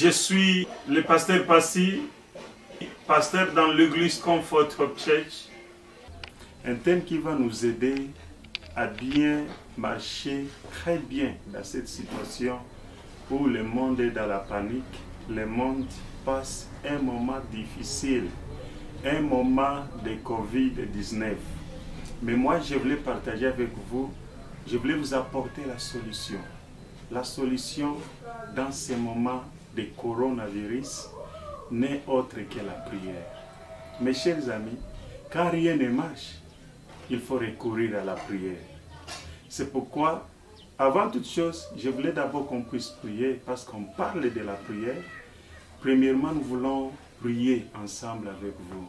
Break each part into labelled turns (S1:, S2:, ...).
S1: Je suis le pasteur Passy, pasteur dans l'église Comfort Hope Church. Un thème qui va nous aider à bien marcher très bien dans cette situation où le monde est dans la panique, le monde passe un moment difficile, un moment de Covid-19. Mais moi, je voulais partager avec vous, je voulais vous apporter la solution. La solution dans ces moments de coronavirus n'est autre que la prière. Mes chers amis, quand rien ne marche, il faut recourir à la prière. C'est pourquoi, avant toute chose, je voulais d'abord qu'on puisse prier, parce qu'on parle de la prière. Premièrement, nous voulons prier ensemble avec vous.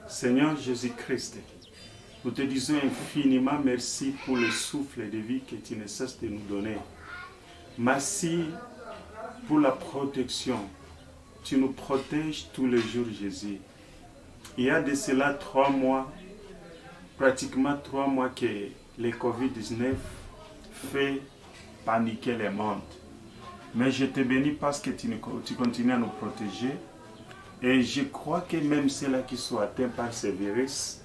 S1: Seigneur Jésus-Christ, nous te disons infiniment merci pour le souffle de vie que tu ne cesses de nous donner. Merci pour la protection. Tu nous protèges tous les jours, Jésus. Il y a de cela 3 mois, pratiquement 3 mois que le Covid-19 fait paniquer le monde. Mais je te bénis parce que tu continues à nous protéger. Et je crois que même ceux-là qui sont atteints par ce virus,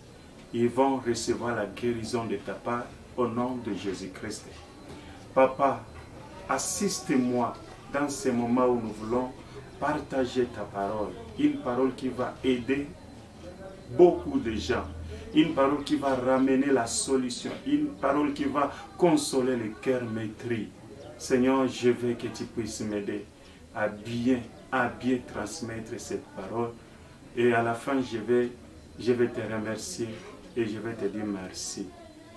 S1: ils vont recevoir la guérison de ta part au nom de Jésus-Christ. Papa, assiste-moi dans ces moments où nous voulons partager ta parole. Une parole qui va aider beaucoup de gens. Une parole qui va ramener la solution. Une parole qui va consoler le cœur meurtri. Seigneur, je veux que tu puisses m'aider à bien transmettre cette parole. Et à la fin, je vais te remercier et je vais te dire merci.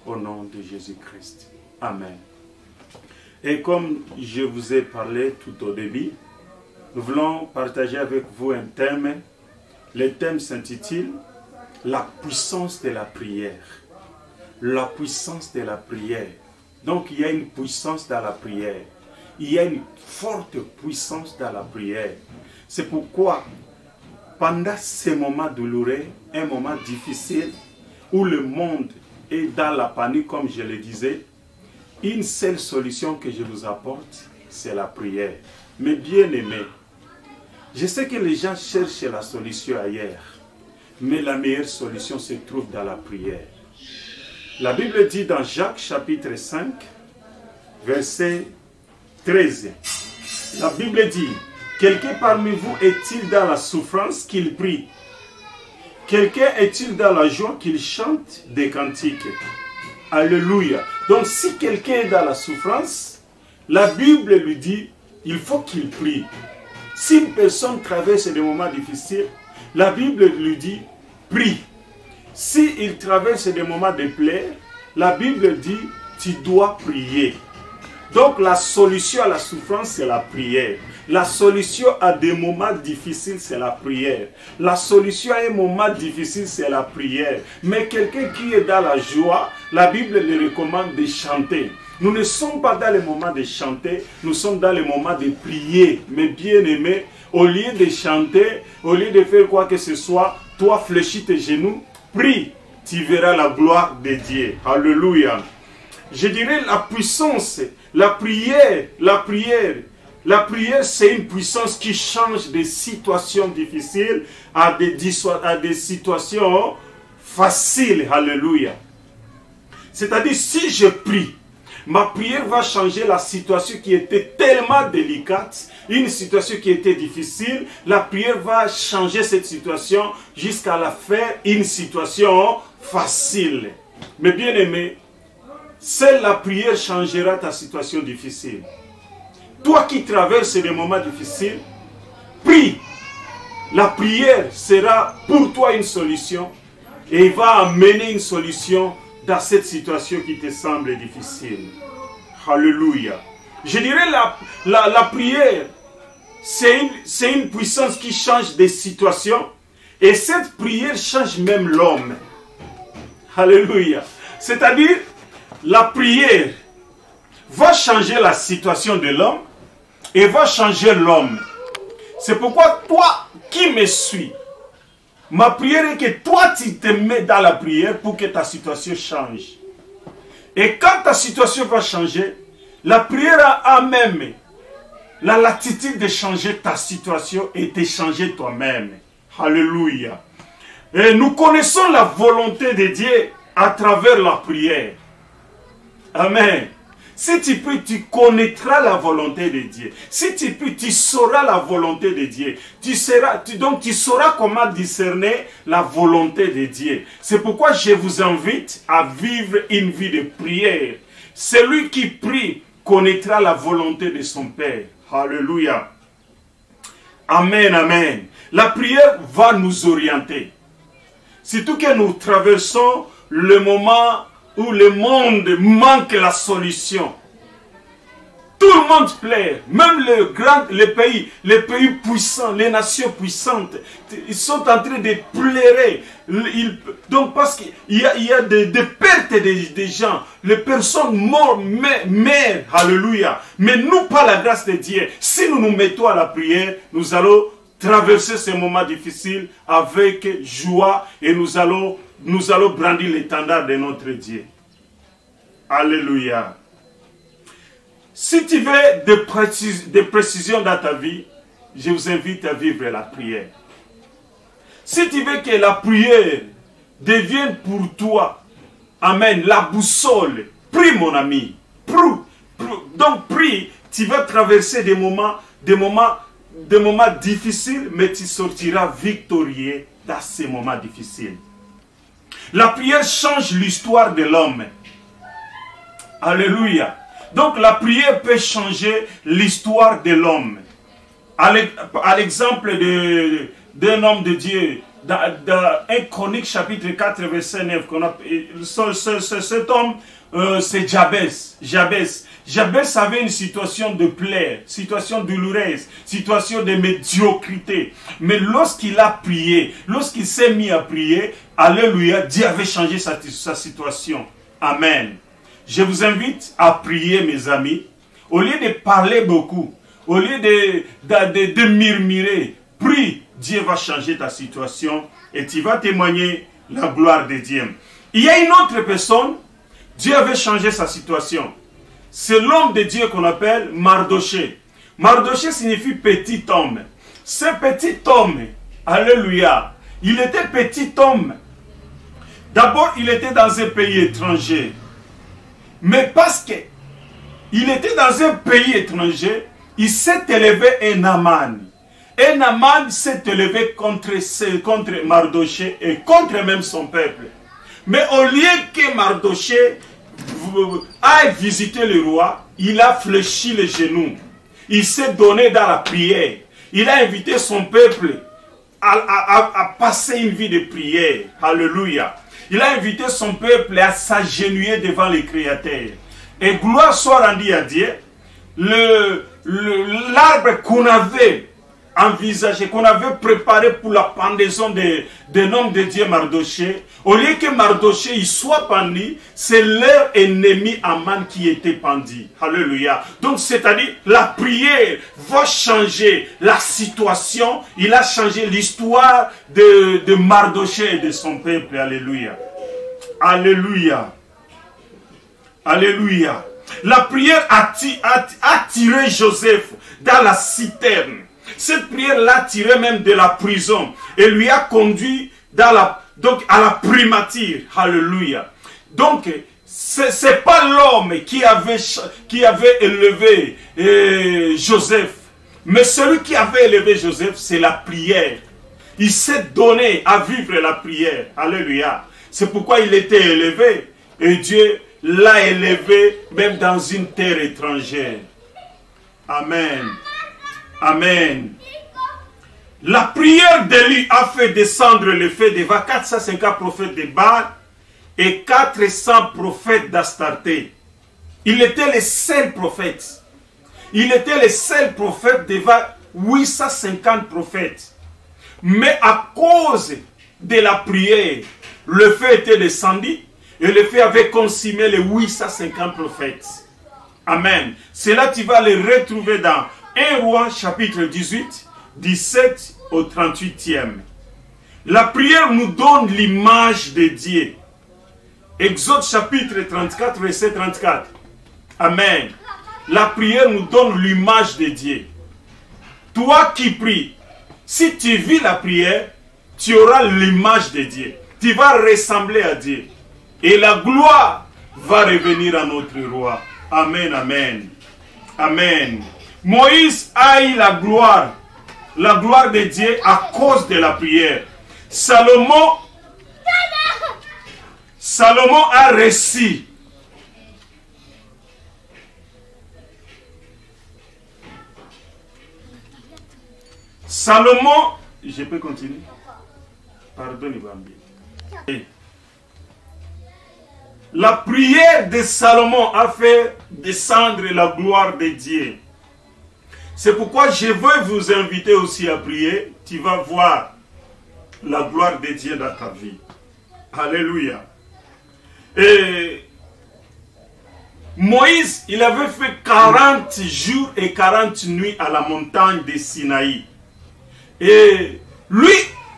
S1: Au nom de Jésus-Christ. Amen. Et comme je vous ai parlé tout au début, nous voulons partager avec vous un thème. Le thème s'intitule « La puissance de la prière ». La puissance de la prière. Donc il y a une puissance dans la prière. Il y a une forte puissance dans la prière. C'est pourquoi, pendant ces moments douloureux, un moment difficile, où le monde est dans la panique, comme je le disais, une seule solution que je vous apporte, c'est la prière. Mais bien aimés, je sais que les gens cherchent la solution ailleurs, mais la meilleure solution se trouve dans la prière. La Bible dit dans Jacques chapitre 5, verset 13, la Bible dit, « Quelqu'un parmi vous est-il dans la souffrance qu'il prie? Quelqu'un est-il dans la joie qu'il chante des cantiques? » Alléluia. Donc si quelqu'un est dans la souffrance, la Bible lui dit, il faut qu'il prie. Si une personne traverse des moments difficiles, la Bible lui dit, prie. S'il traverse des moments de plaie, la Bible dit, tu dois prier. Donc la solution à la souffrance, c'est la prière. La solution à des moments difficiles, c'est la prière. La solution à un moment difficile, c'est la prière. Mais quelqu'un qui est dans la joie, la Bible le recommande de chanter. Nous ne sommes pas dans les moments de chanter, nous sommes dans les moments de prier. Mais bien aimé, au lieu de chanter, au lieu de faire quoi que ce soit, toi fléchis tes genoux, prie, tu verras la gloire de Dieu. Alléluia. Je dirais la puissance, la prière, c'est une puissance qui change des situations difficiles à des situations faciles. Alléluia. C'est-à-dire, si je prie, ma prière va changer la situation qui était tellement délicate, une situation qui était difficile. La prière va changer cette situation jusqu'à la faire une situation facile. Mais bien aimé, seule la prière changera ta situation difficile. Toi qui traverses des moments difficiles, prie. La prière sera pour toi une solution et il va amener une solution dans cette situation qui te semble difficile. Alléluia. Je dirais la prière, c'est une puissance qui change des situations et cette prière change même l'homme. Alléluia. C'est-à-dire, la prière va changer la situation de l'homme et va changer l'homme. C'est pourquoi toi qui me suis, ma prière est que toi tu te mets dans la prière pour que ta situation change. Et quand ta situation va changer, la prière a même la latitude de changer ta situation et de changer toi-même. Alléluia. Et nous connaissons la volonté de Dieu à travers la prière. Amen. Si tu peux, tu connaîtras la volonté de Dieu. Si tu peux, tu sauras la volonté de Dieu. Donc tu sauras comment discerner la volonté de Dieu. C'est pourquoi je vous invite à vivre une vie de prière. Celui qui prie connaîtra la volonté de son Père. Alléluia. Amen, amen. La prière va nous orienter. Surtout que nous traversons le moment où le monde manque la solution. Tout le monde pleure, même les pays puissants, les nations puissantes, ils sont en train de pleurer. Donc parce qu'il y a des pertes de gens, les personnes meurent, alléluia. Mais nous, par la grâce de Dieu, si nous nous mettons à la prière, nous allons traverser ces moments difficiles avec joie et nous allons brandir l'étendard de notre Dieu. Alléluia. Si tu veux des précisions dans ta vie, je vous invite à vivre la prière. Si tu veux que la prière devienne pour toi, amen, la boussole, prie mon ami, donc prie, tu vas traverser des moments difficiles, mais tu sortiras victorieux dans ces moments difficiles. La prière change l'histoire de l'homme. Alléluia. Donc la prière peut changer l'histoire de l'homme. À l'exemple d'un homme de Dieu, dans 1 Chronique chapitre 4 verset 9, cet homme, c'est Jabès. Jabès avait une situation de plaie, situation douloureuse, situation de médiocrité. Mais lorsqu'il a prié, lorsqu'il s'est mis à prier, alléluia, Dieu avait changé sa situation. Amen. Je vous invite à prier, mes amis. Au lieu de parler beaucoup, au lieu de murmurer, prie, Dieu va changer ta situation et tu vas témoigner la gloire de Dieu. Il y a une autre personne, Dieu avait changé sa situation. C'est l'homme de Dieu qu'on appelle Mardoché. Mardoché signifie petit homme. Ce petit homme, alléluia, il était petit homme. D'abord, il était dans un pays étranger. Mais parce qu'il était dans un pays étranger, il s'est élevé un Aman. Un Aman s'est élevé contre Mardoché et contre même son peuple. Mais au lieu que Mardoché aille visiter le roi, il a fléchi les genoux. Il s'est donné dans la prière. Il a invité son peuple à passer une vie de prière. Alléluia. Il a invité son peuple à s'agenouiller devant le Créateur. Et gloire soit rendue à Dieu. L'arbre qu'on avait envisagé, qu'on avait préparé pour la pendaison d'un homme de Dieu Mardoché, au lieu que Mardoché il soit pendu, c'est leur ennemi Aman qui était pendu. Alléluia. Donc c'est-à-dire la prière va changer la situation. Il a changé l'histoire de Mardoché et de son peuple. Alléluia. Alléluia. Alléluia. La prière a tiré Joseph dans la citerne. Cette prière l'a tiré même de la prison et lui a conduit à la primature. Alléluia. Donc, ce n'est pas l'homme qui avait élevé Joseph, mais celui qui avait élevé Joseph, c'est la prière. Il s'est donné à vivre la prière. Alléluia. C'est pourquoi il était élevé et Dieu l'a élevé même dans une terre étrangère. Amen. Amen. La prière d'Élie a fait descendre le feu devant 450 prophètes de Baal et 400 prophètes d'Astarté. Il était le seul prophète. Il était le seul prophète devant 850 prophètes. Mais à cause de la prière, le feu était descendu et le feu avait consumé les 850 prophètes. Amen. Cela, tu vas le retrouver dans 1 Roi chapitre 18, 17 au 38e. La prière nous donne l'image de Dieu. Exode chapitre 34, verset 34. Amen. La prière nous donne l'image de Dieu. toi qui pries, si tu vis la prière, tu auras l'image de Dieu. Tu vas ressembler à Dieu. Et la gloire va revenir à notre roi. Amen, amen. Amen. Moïse a eu la gloire de Dieu à cause de la prière. Salomon a reçu. Salomon, je peux continuer? Pardon, Ibambi. La prière de Salomon a fait descendre la gloire de Dieu. C'est pourquoi je veux vous inviter aussi à prier. Tu vas voir la gloire de Dieu dans ta vie. Alléluia. Et Moïse, il avait fait 40 jours et 40 nuits à la montagne de Sinaï. Et lui,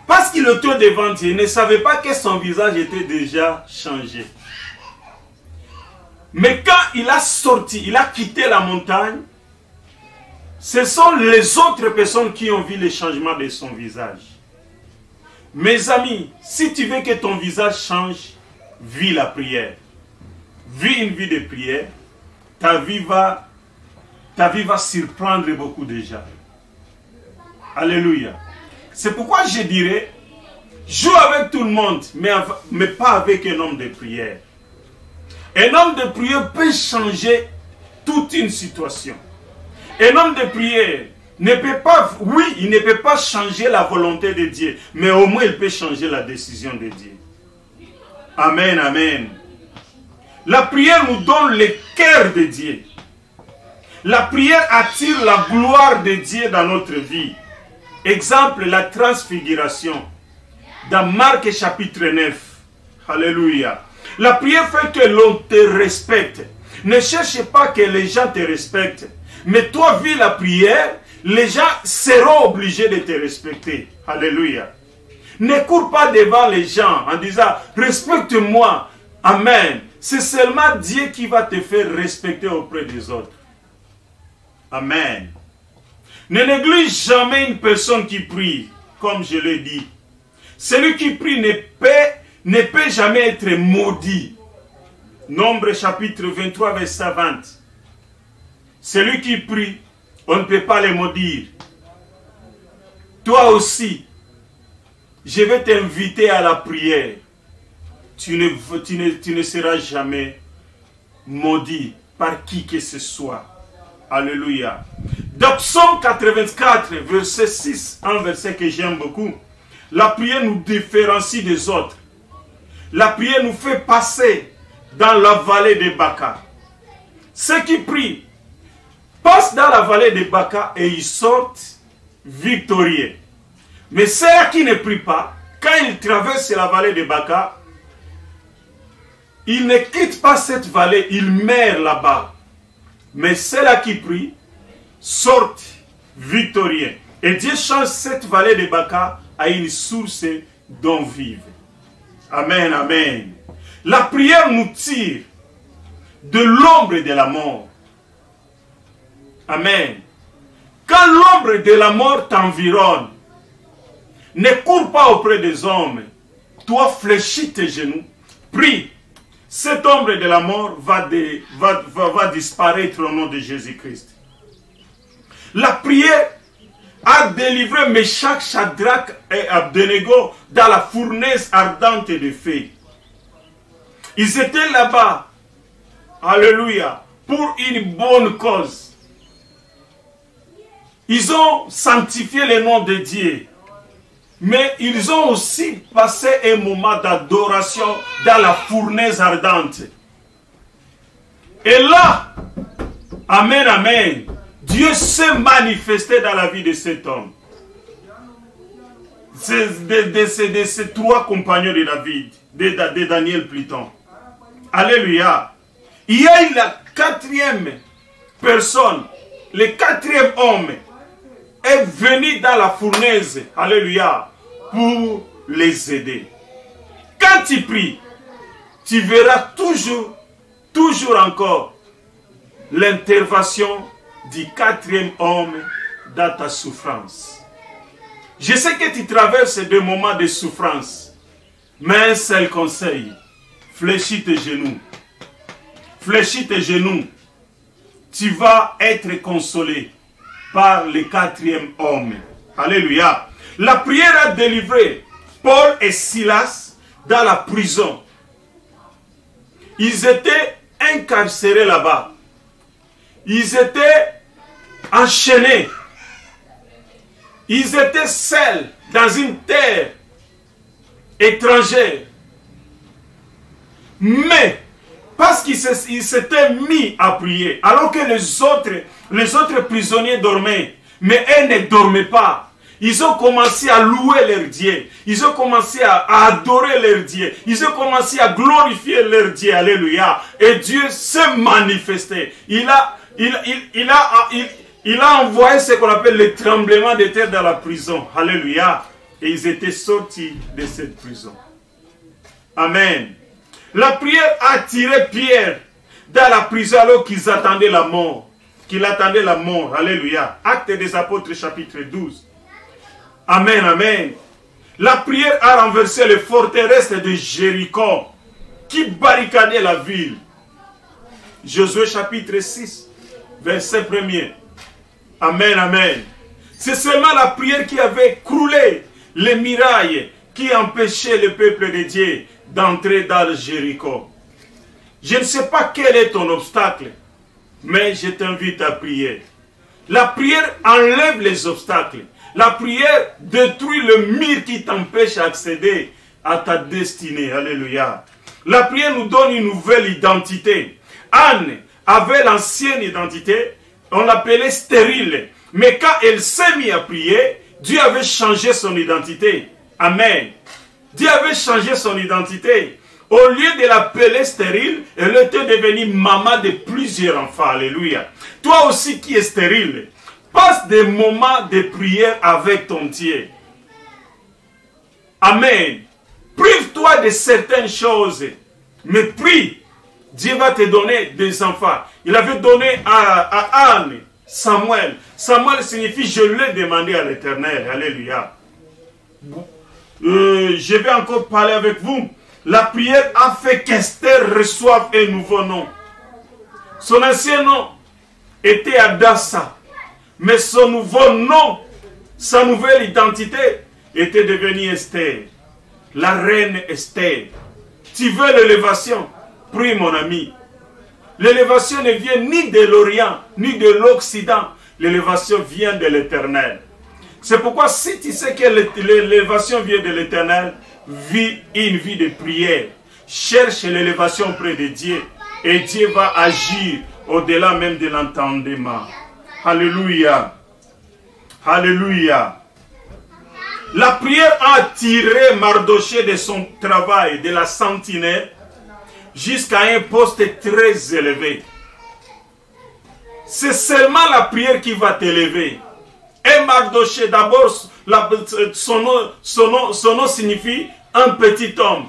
S1: parce qu'il était devant Dieu, il ne savait pas que son visage était déjà changé. Mais quand il a sorti, il a quitté la montagne, ce sont les autres personnes qui ont vu le changement de son visage. Mes amis, si tu veux que ton visage change, vis la prière. Vis une vie de prière, ta vie va surprendre beaucoup de gens. Alléluia. C'est pourquoi je dirais, joue avec tout le monde, mais pas avec un homme de prière. Un homme de prière peut changer toute une situation. Un homme de prière ne peut pas, oui, il ne peut pas changer la volonté de Dieu, mais au moins il peut changer la décision de Dieu. Amen, amen. La prière nous donne le cœur de Dieu. La prière attire la gloire de Dieu dans notre vie. Exemple, la transfiguration. Dans Marc chapitre 9. Alléluia. La prière fait que l'on te respecte. Ne cherche pas que les gens te respectent. Mais toi, vis la prière, les gens seront obligés de te respecter. Alléluia. Ne cours pas devant les gens en disant « Respecte-moi ». Amen. C'est seulement Dieu qui va te faire respecter auprès des autres. Amen. Ne néglige jamais une personne qui prie, comme je l'ai dit. Celui qui prie ne peut jamais être maudit. Nombre chapitre 23, verset 20. Celui qui prie, on ne peut pas le maudire. Toi aussi, je vais t'inviter à la prière. Tu ne seras jamais maudit par qui que ce soit. Alléluia. Dans Psaume 84, verset 6, un verset que j'aime beaucoup. La prière nous différencie des autres. La prière nous fait passer dans la vallée de Baca. Ceux qui prient passent dans la vallée de Baca et ils sortent victorieux. Mais ceux qui ne prient pas, quand ils traversent la vallée de Baca, ils ne quittent pas cette vallée, ils meurent là-bas. Mais ceux-là qui prient sortent victorieux. Et Dieu change cette vallée de Baca à une source d'eau vive. Amen, amen. La prière nous tire de l'ombre de la mort. Amen. Quand l'ombre de la mort t'environne, ne cours pas auprès des hommes. Toi, fléchis tes genoux, prie. Cette ombre de la mort va disparaître au nom de Jésus-Christ. La prière a délivré Meshach, Shadrach et Abednego dans la fournaise ardente de feu. Ils étaient là-bas, alléluia, pour une bonne cause. Ils ont sanctifié le nom de Dieu. Mais ils ont aussi passé un moment d'adoration dans la fournaise ardente. Et là, amen, amen, Dieu s'est manifesté dans la vie de cet homme. De ces trois compagnons de David, de Daniel plutôt. Alléluia. Il y a eu la quatrième personne, le quatrième homme est venu dans la fournaise. Alléluia. Pour les aider. Quand tu pries, tu verras toujours encore l'intervention du quatrième homme dans ta souffrance. Je sais que tu traverses des moments de souffrance. Mais un seul conseil, fléchis tes genoux. Fléchis tes genoux. Tu vas être consolé par le quatrième homme. Alléluia. La prière a délivré Paul et Silas dans la prison. Ils étaient incarcérés là-bas. Ils étaient enchaînés. Ils étaient seuls dans une terre étrangère. Mais, parce qu'ils s'étaient mis à prier, alors que les autres prisonniers dormaient, mais eux ne dormaient pas. Ils ont commencé à louer leur Dieu. Ils ont commencé à adorer leur Dieu. Ils ont commencé à glorifier leur Dieu. Alléluia. Et Dieu s'est manifesté. Il a envoyé ce qu'on appelle le tremblement de terre dans la prison. Alléluia. Et ils étaient sortis de cette prison. Amen. La prière a tiré Pierre dans la prison alors qu'ils attendaient la mort. Qu'il attendait la mort. Alléluia. Actes des Apôtres chapitre 12. Amen, amen. La prière a renversé les forteresses de Jéricho qui barricadaient la ville. Josué chapitre 6, verset 1er. Amen, amen. C'est seulement la prière qui avait croulé les murailles qui empêchaient le peuple de Dieu d'entrer dans le Jéricho. Je ne sais pas quel est ton obstacle, mais je t'invite à prier. La prière enlève les obstacles. La prière détruit le mur qui t'empêche d'accéder à ta destinée. Alléluia. La prière nous donne une nouvelle identité. Anne avait l'ancienne identité, on l'appelait stérile. Mais quand elle s'est mise à prier, Dieu avait changé son identité. Amen. Dieu avait changé son identité. Au lieu de l'appeler stérile, elle était devenue maman de plusieurs enfants. Alléluia. Toi aussi qui es stérile, passe des moments de prière avec ton Dieu. Amen. Prive-toi de certaines choses. Mais prie. Dieu va te donner des enfants. Il avait donné à Anne, Samuel. Samuel signifie je l'ai demandé à l'Éternel. Alléluia. Je vais encore parler avec vous. La prière a fait qu'Esther reçoive un nouveau nom. Son ancien nom était Adassa. Mais son nouveau nom, sa nouvelle identité était devenue Esther. La reine Esther. Tu veux l'élévation? Prie mon ami. L'élévation ne vient ni de l'Orient, ni de l'Occident. L'élévation vient de l'Éternel. C'est pourquoi si tu sais que l'élévation vient de l'Éternel, vis une vie de prière. Cherche l'élévation auprès de Dieu. Et Dieu va agir au-delà même de l'entendement. Alléluia. Alléluia. La prière a tiré Mardochée de son travail, de la sentinelle, jusqu'à un poste très élevé. C'est seulement la prière qui va t'élever. Et Mardochée, d'abord, son nom signifie un petit homme.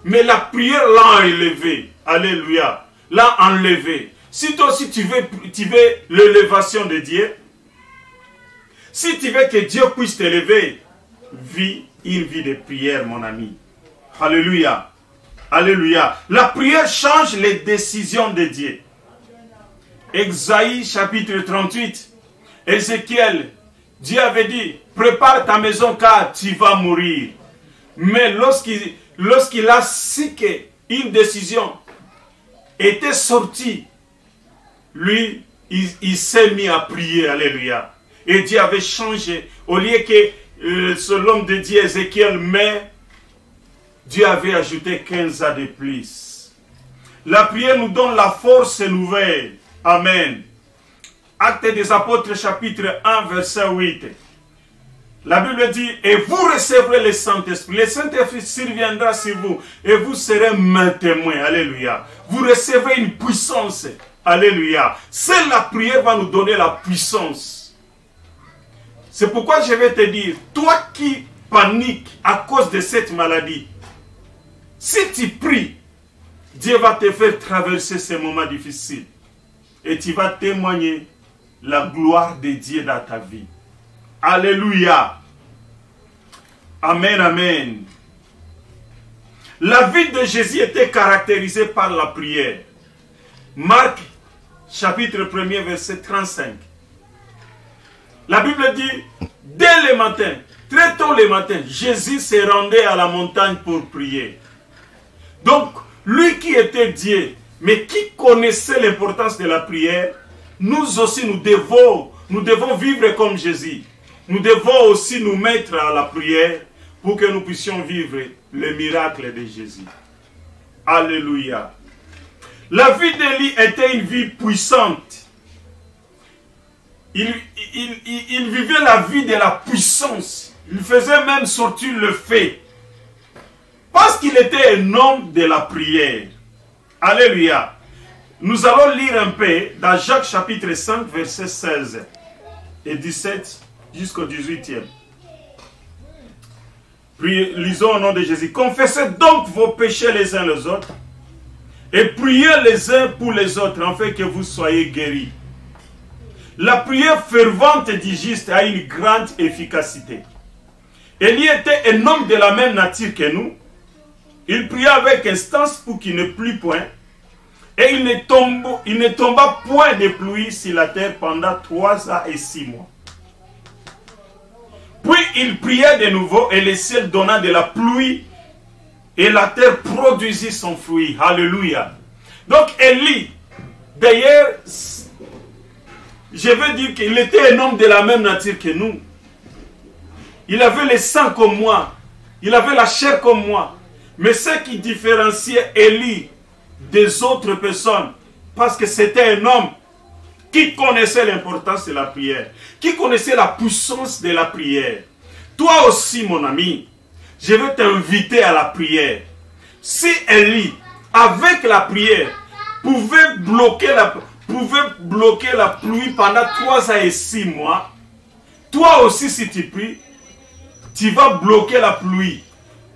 S1: Mais la prière l'a élevé. Alléluia. L'a enlevé. Si toi aussi tu veux l'élévation de Dieu, si tu veux que Dieu puisse t'élever, vis une vie de prière, mon ami. Alléluia. Alléluia. La prière change les décisions de Dieu. Exaïe chapitre 38. Ézéchiel, Dieu avait dit, prépare ta maison car tu vas mourir. Mais lorsqu'il a su qu'une décision était sortie, lui, il s'est mis à prier. Alléluia. Et Dieu avait changé. Au lieu que l'homme de Dieu, Ézéchiel, mais Dieu avait ajouté 15 ans de plus. La prière nous donne la force nouvelle. Amen. Actes des Apôtres, chapitre 1, verset 8. La Bible dit, et vous recevrez le Saint-Esprit. Le Saint-Esprit surviendra sur vous et vous serez mes témoins. Alléluia. Vous recevez une puissance. Alléluia. Seule la prière va nous donner la puissance. C'est pourquoi je vais te dire, toi qui paniques à cause de cette maladie, si tu pries, Dieu va te faire traverser ces moments difficiles. Et tu vas témoigner la gloire de Dieu dans ta vie. Alléluia. Amen, amen. La vie de Jésus était caractérisée par la prière. Marc, chapitre 1er, verset 35. La Bible dit, dès le matin, très tôt le matin, Jésus se rendait à la montagne pour prier. Donc, lui qui était Dieu, mais qui connaissait l'importance de la prière, nous aussi nous devons vivre comme Jésus. Nous devons aussi nous mettre à la prière pour que nous puissions vivre le miracle de Jésus. Alléluia. La vie d'Élie était une vie puissante. Il vivait la vie de la puissance. Il faisait même sortir le feu. Parce qu'il était un homme de la prière. Alléluia. Nous allons lire un peu dans Jacques chapitre 5, verset 16 et 17 jusqu'au 18e. Puis, lisons au nom de Jésus. Confessez donc vos péchés les uns les autres et priez les uns pour les autres afin que vous soyez guéris. La prière fervente du juste a une grande efficacité. Élie était un homme de la même nature que nous. Il pria avec instance pour qu'il ne plût point. Et il ne tomba point de pluie sur la terre pendant 3 ans et 6 mois. Puis il pria de nouveau et le ciel donna de la pluie et la terre produisit son fruit. Alléluia. Donc Élie, d'ailleurs, je veux dire qu'il était un homme de la même nature que nous. Il avait le sang comme moi. Il avait la chair comme moi. Mais ce qui différenciait Élie des autres personnes, parce que c'était un homme qui connaissait l'importance de la prière, qui connaissait la puissance de la prière. Toi aussi, mon ami, je vais t'inviter à la prière. Si Élie, avec la prière, pouvait bloquer la pluie pendant 3 ans et 6 mois, toi aussi, si tu pries, tu vas bloquer la pluie.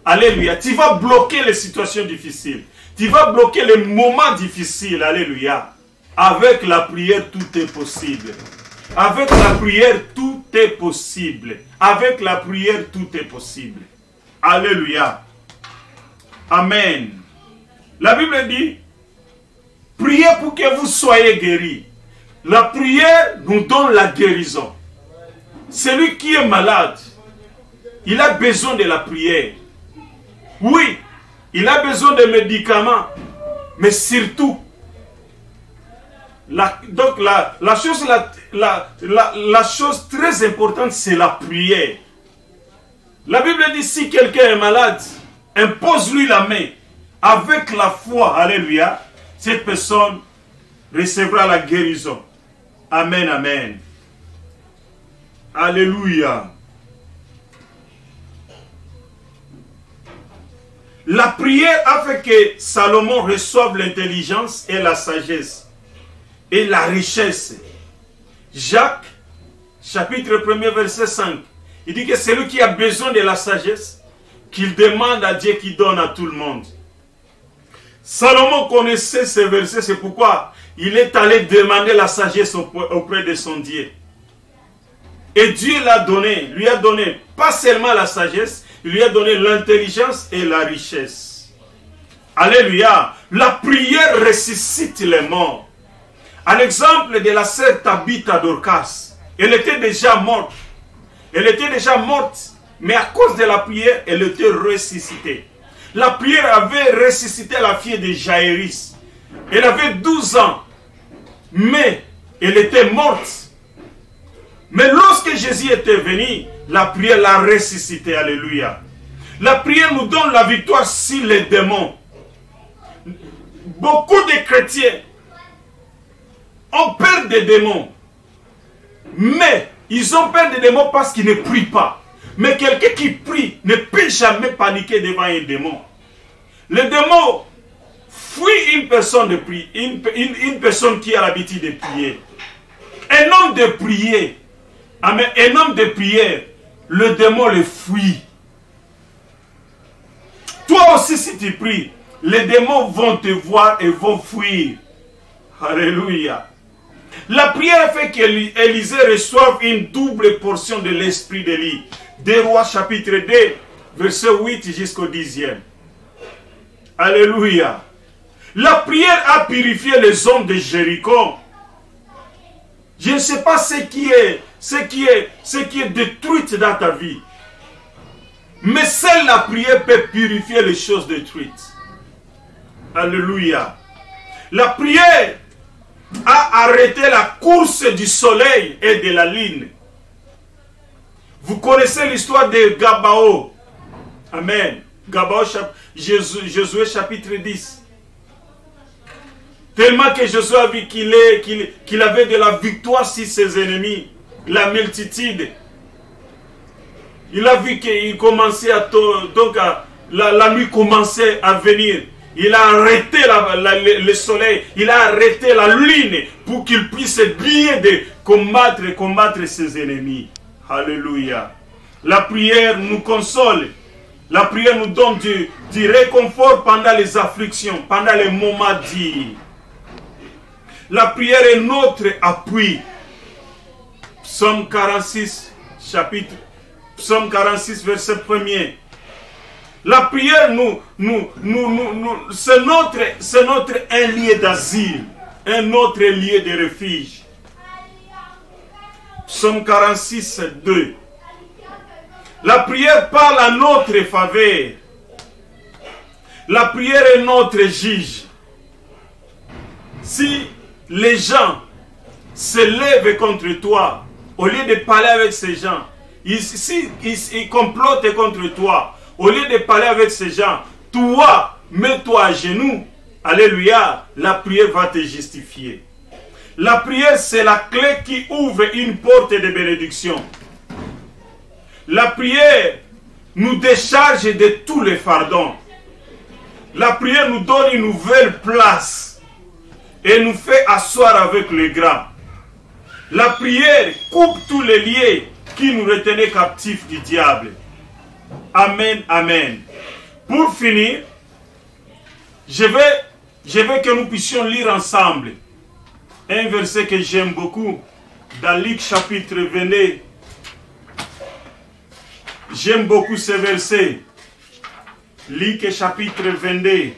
S1: Alléluia. Tu vas bloquer les situations difficiles. Tu vas bloquer les moments difficiles. Alléluia. Avec la prière, tout est possible. Avec la prière, tout est possible. Avec la prière, tout est possible. Alléluia. Amen. La Bible dit, priez pour que vous soyez guéris. La prière nous donne la guérison. Celui qui est malade, il a besoin de la prière. Oui, il a besoin de médicaments, mais surtout, la chose très importante, c'est la prière. La Bible dit, si quelqu'un est malade, impose-lui la main. Avec la foi, alléluia, cette personne recevra la guérison. Amen, amen. Alléluia. La prière a fait que Salomon reçoive l'intelligence et la sagesse et la richesse. Jacques, chapitre 1er, verset 5. Il dit que celui qui a besoin de la sagesse, qu'il demande à Dieu qui donne à tout le monde. Salomon connaissait ces versets, c'est pourquoi il est allé demander la sagesse auprès de son Dieu. Et Dieu l'a donné, lui a donné pas seulement la sagesse, il lui a donné l'intelligence et la richesse. Alléluia. La prière ressuscite les morts. À l'exemple de la sœur Tabitha Dorcas, elle était déjà morte. Elle était déjà morte, mais à cause de la prière, elle était ressuscitée. La prière avait ressuscité la fille de Jaïrus. Elle avait 12 ans, mais elle était morte. Mais lorsque Jésus était venu, la prière l'a ressuscité. Alléluia. La prière nous donne la victoire sur les démons. Beaucoup de chrétiens ont peur des démons. Mais ils ont peur des démons parce qu'ils ne prient pas. Mais quelqu'un qui prie ne peut jamais paniquer devant un démon. Le démon fuit une personne de prier, une personne qui a l'habitude de prier. Un homme de prier, un homme de prière, le démon le fuit. Toi aussi, si tu pries, les démons vont te voir et vont fuir. Alléluia. La prière fait qu'Élisée reçoive une double portion de l'esprit d'Élie. 2 Rois chapitre 2, verset 8 jusqu'au 10e. Alléluia. La prière a purifié les hommes de Jéricho. Je ne sais pas ce qui est détruit dans ta vie. Mais seule la prière peut purifier les choses détruites. Alléluia. La prière a arrêté la course du soleil et de la lune. Vous connaissez l'histoire de Gabao. Amen. Gabao, Josué chapitre 10. Tellement que Josué a vu qu'il avait de la victoire sur ses ennemis, la multitude. Il a vu qu'il commençait la nuit commençait à venir. Il a arrêté le soleil, il a arrêté la lune pour qu'il puisse bien combattre ses ennemis. Alléluia. La prière nous console. La prière nous donne du réconfort pendant les afflictions, pendant les moments durs. La prière est notre appui. Psaume 46, verset 1er. La prière, c'est notre un lieu d'asile, un autre lieu de refuge. Psaume 46, 2. La prière parle à notre faveur. La prière est notre juge. Si les gens se lèvent contre toi, au lieu de parler avec ces gens, ils complotent contre toi, au lieu de parler avec ces gens, toi, mets-toi à genoux. Alléluia, la prière va te justifier. La prière, c'est la clé qui ouvre une porte de bénédiction. La prière nous décharge de tous les fardons. La prière nous donne une nouvelle place et nous fait asseoir avec les grands. La prière coupe tous les liens qui nous retenaient captifs du diable. Amen, amen. Pour finir, je veux que nous puissions lire ensemble un verset que j'aime beaucoup dans Luc chapitre 22. J'aime beaucoup ce verset. Luc chapitre 22.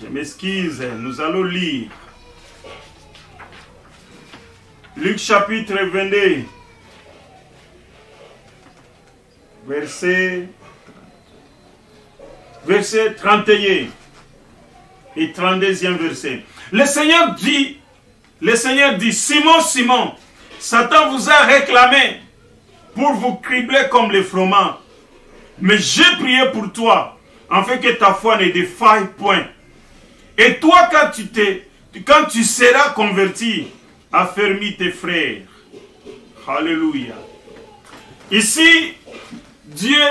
S1: Je m'excuse, nous allons lire. Luc chapitre 22. Verset 31 et 32e verset. Le Seigneur dit, Simon, Simon, Satan vous a réclamé pour vous cribler comme les froment. Mais j'ai prié pour toi, afin que ta foi ne défaille point. Et toi, quand tu seras converti, affermis tes frères. Alléluia. Ici, Dieu,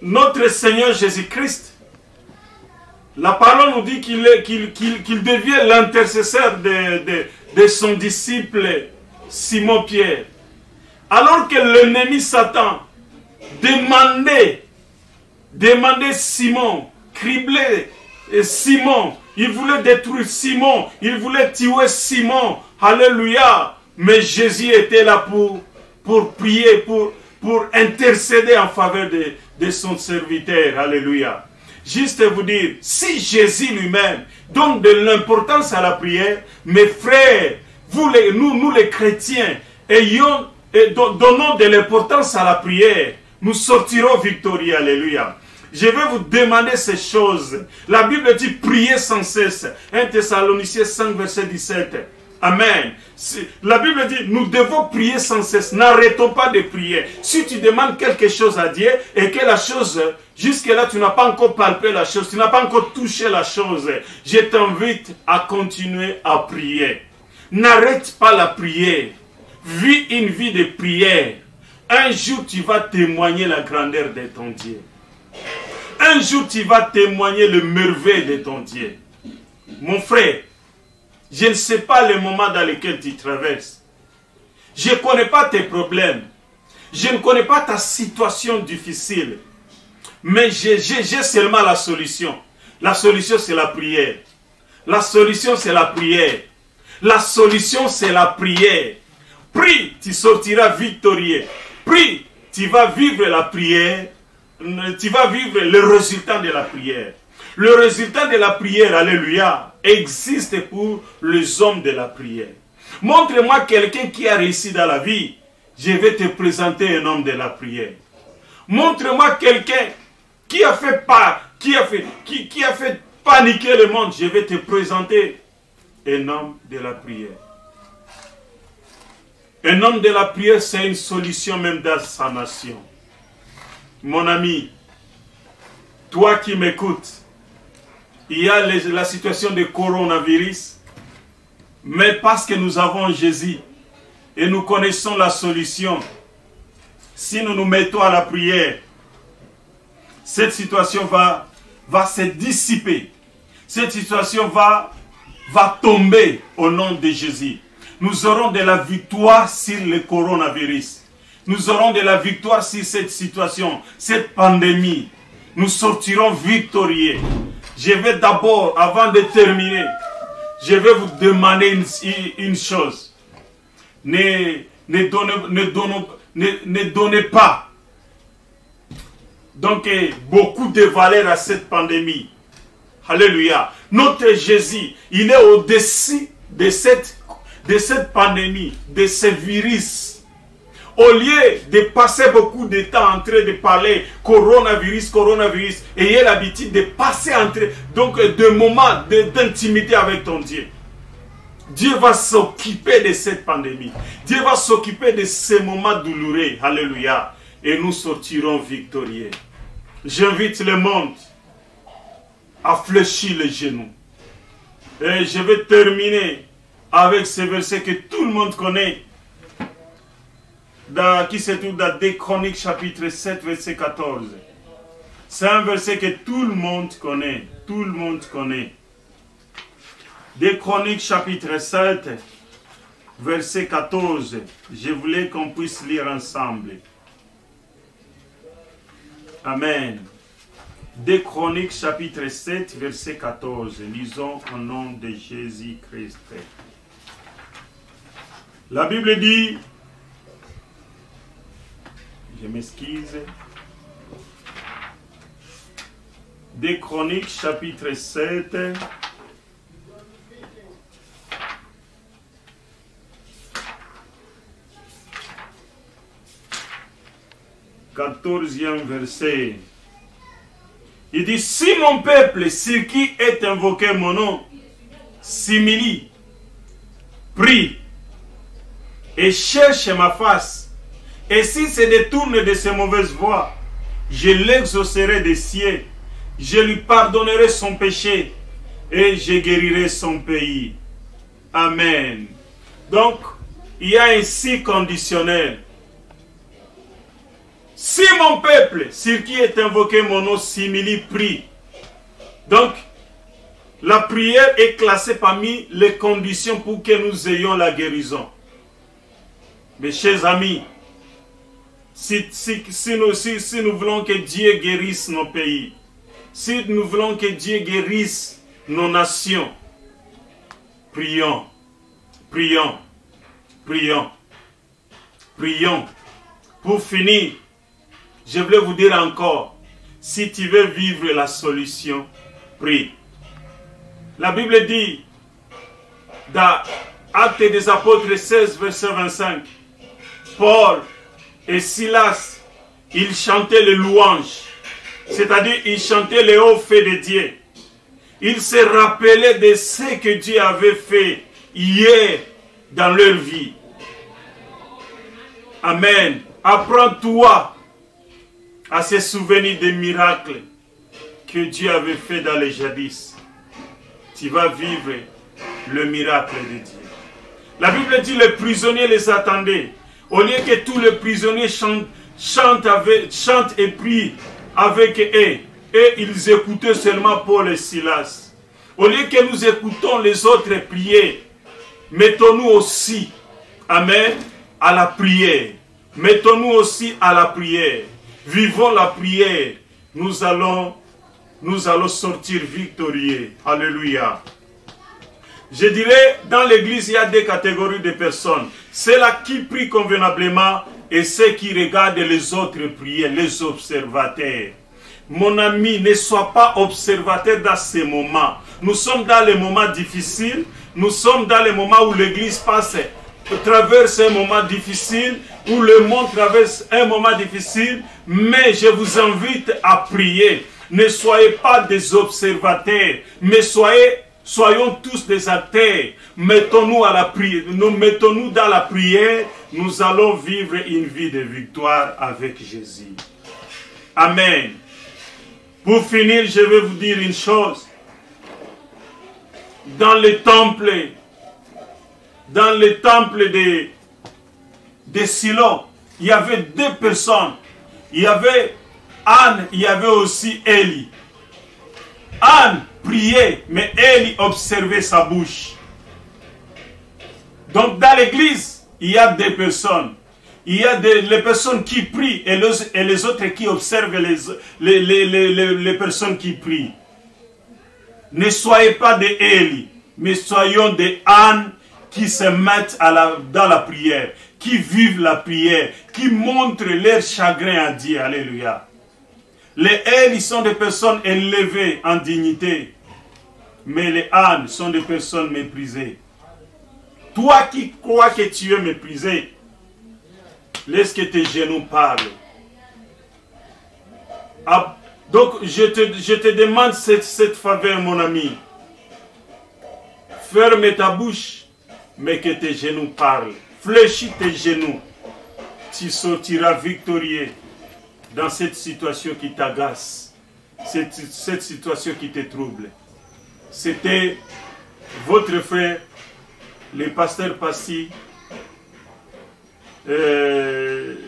S1: notre Seigneur Jésus-Christ, la parole nous dit qu'il devient l'intercesseur de son disciple Simon-Pierre. Alors que l'ennemi Satan demandait Simon, criblait Simon, il voulait détruire Simon, il voulait tuer Simon. Alléluia. Mais Jésus était là pour prier, pour intercéder en faveur de son serviteur. Alléluia. Juste vous dire, si Jésus lui-même donne de l'importance à la prière, mes frères, nous les chrétiens, donnons de l'importance à la prière, nous sortirons victorieux. Alléluia. Je vais vous demander ces choses. La Bible dit prier sans cesse. 1 Thessaloniciens 5, verset 17. Amen. La Bible dit, nous devons prier sans cesse. N'arrêtons pas de prier. Si tu demandes quelque chose à Dieu et que la chose, jusque-là, tu n'as pas encore palpé la chose, tu n'as pas encore touché la chose, je t'invite à continuer à prier. N'arrête pas la prière. Vis une vie de prière. Un jour, tu vas témoigner la grandeur de ton Dieu. Un jour, tu vas témoigner le merveille de ton Dieu. Mon frère, je ne sais pas le moment dans lequel tu traverses. Je ne connais pas tes problèmes. Je ne connais pas ta situation difficile. Mais j'ai seulement la solution. La solution, c'est la prière. La solution, c'est la prière. La solution, c'est la prière. Prie, tu sortiras victorieux. Prie, tu vas vivre la prière. Tu vas vivre le résultat de la prière. Le résultat de la prière, alléluia, existe pour les hommes de la prière. Montre-moi quelqu'un qui a réussi dans la vie. Je vais te présenter un homme de la prière. Montre-moi quelqu'un qui a fait paniquer le monde. Je vais te présenter un homme de la prière. Un homme de la prière, c'est une solution même dans sa nation. Mon ami, toi qui m'écoutes, il y a la situation de coronavirus, mais parce que nous avons Jésus et nous connaissons la solution, si nous nous mettons à la prière, cette situation va se dissiper. Cette situation va tomber au nom de Jésus. Nous aurons de la victoire sur le coronavirus. Nous aurons de la victoire sur cette situation, cette pandémie. Nous sortirons victorieux. Je vais d'abord, avant de terminer, je vais vous demander une chose. Ne donnez pas donc beaucoup de valeur à cette pandémie. Alléluia. Notre Jésus, il est au-dessus de cette pandémie, de ce virus. Au lieu de passer beaucoup de temps en train de parler coronavirus, ayez l'habitude de passer des moments d'intimité avec ton Dieu. Dieu va s'occuper de cette pandémie. Dieu va s'occuper de ces moments douloureux. Alléluia. Et nous sortirons victorieux. J'invite le monde à fléchir les genoux. Et je vais terminer avec ce verset que tout le monde connaît. Qui se trouve dans 2 Chroniques chapitre 7 verset 14. C'est un verset que tout le monde connaît. Tout le monde connaît. 2 Chroniques chapitre 7 verset 14. Je voulais qu'on puisse lire ensemble. Amen. 2 Chroniques chapitre 7 verset 14. Lisons au nom de Jésus-Christ. La Bible dit, je m'excuse, 2 Chroniques chapitre 7 14e verset. Il dit, si mon peuple, sur qui est invoqué mon nom, s'humilie, prie et cherche ma face, et s'il se détourne de ses mauvaises voies, je l'exaucerai des cieux, je lui pardonnerai son péché et je guérirai son pays. Amen. Donc, il y a un si conditionnel. Si mon peuple, sur qui est invoqué mon nom, s'humilie, prie. Donc, la prière est classée parmi les conditions pour que nous ayons la guérison. Mes chers amis, si nous voulons que Dieu guérisse nos pays, si nous voulons que Dieu guérisse nos nations, prions, prions, prions, prions. Pour finir, je voulais vous dire encore, si tu veux vivre la solution, prie. La Bible dit, dans Actes des Apôtres 16, verset 25, Paul et Silas, ils chantaient les louanges, c'est-à-dire ils chantaient les hauts faits de Dieu. Ils se rappelaient de ce que Dieu avait fait hier dans leur vie. Amen. Apprends-toi à se souvenir des miracles que Dieu avait fait dans les jadis. Tu vas vivre le miracle de Dieu. La Bible dit les prisonniers les attendaient. Au lieu que tous les prisonniers chantent et prient avec eux, et ils écoutaient seulement Paul et Silas. Au lieu que nous écoutons les autres prier, mettons-nous aussi, amen, à la prière. Mettons-nous aussi à la prière. Vivons la prière. Nous allons sortir victorieux. Alléluia. Je dirais, dans l'église, il y a deux catégories de personnes. Ceux-là qui prient convenablement et ceux qui regardent les autres prier, les observateurs. Mon ami, ne sois pas observateur dans ces moments. Nous sommes dans les moments difficiles. Nous sommes dans les moments où l'église traverse un moment difficile, où le monde traverse un moment difficile. Mais je vous invite à prier. Ne soyez pas des observateurs, mais soyons tous des acteurs. Mettons-nous à la prière. Mettons-nous dans la prière. Nous allons vivre une vie de victoire avec Jésus. Amen. Pour finir, je vais vous dire une chose. Dans le temple de Silo, il y avait deux personnes. Il y avait Anne, il y avait aussi Élie. Anne priait, mais Élie observait sa bouche. Donc dans l'église, il y a des personnes. Il y a les personnes qui prient et les autres qui observent les personnes qui prient. Ne soyez pas des Élie, mais soyons des Anne qui se mettent dans la prière, qui vivent la prière, qui montrent leur chagrin à Dieu. Alléluia. Les Élie sont des personnes élevées en dignité, mais les Anne sont des personnes méprisées. Toi qui crois que tu es méprisé, laisse que tes genoux parlent. Ah, donc je te demande cette faveur, mon ami. Ferme ta bouche, mais que tes genoux parlent. Fléchis tes genoux. Tu sortiras victorieux dans cette situation qui t'agace, cette situation qui te trouble. C'était votre frère, le pasteur Passy. Le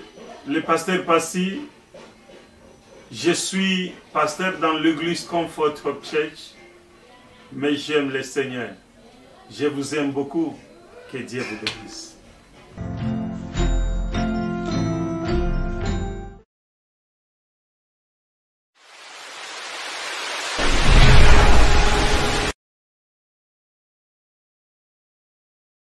S1: pasteur Passy. Je suis pasteur dans l'église Comfort Hope Church, mais j'aime le Seigneur. Je vous aime beaucoup. Que Dieu vous bénisse.